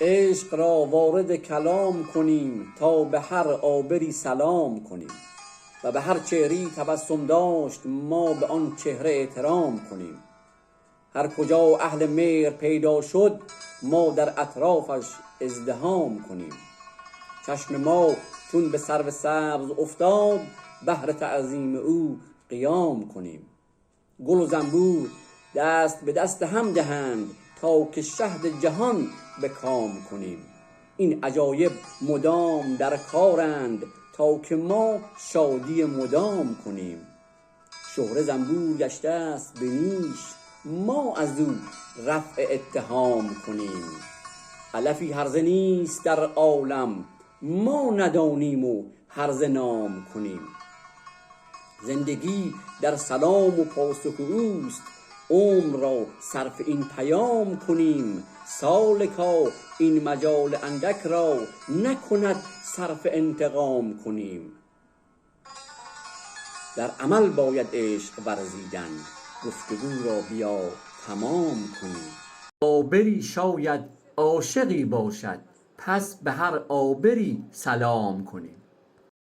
عشق را وارد کلام کنیم تا به هر عابری سلام کنیم و به هر چهره تبسم داشت ما به آن چهره احترام کنیم. هر کجا اهل مهر پیدا شد ما در اطرافش ازدحام کنیم. چشم ما چون به سرو سبز افتاد بهر تعظیم او قیام کنیم. گل و زنبور دست به دست هم دهند تا که شهد جهان به کام کنیم. این عجایب مدام در کارند تا که ما شادی مدام کنیم. شهره زنبور گشته است به نیش ما از او رفع اتهام کنیم. علفی هرزه نیست در عالم ما ندانیم و هرزه نام کنیم. زندگی در سلام و پاسخ اوست عمر را صرف این پیام کنیم. سالکا این مجال اندک را نکند صرف انتقام کنیم. در عمل باید عشق ورزیدن گفتگو را بیا تمام کنیم. عابری شاید عاشقی باشد پس به هر عابری سلام کنیم.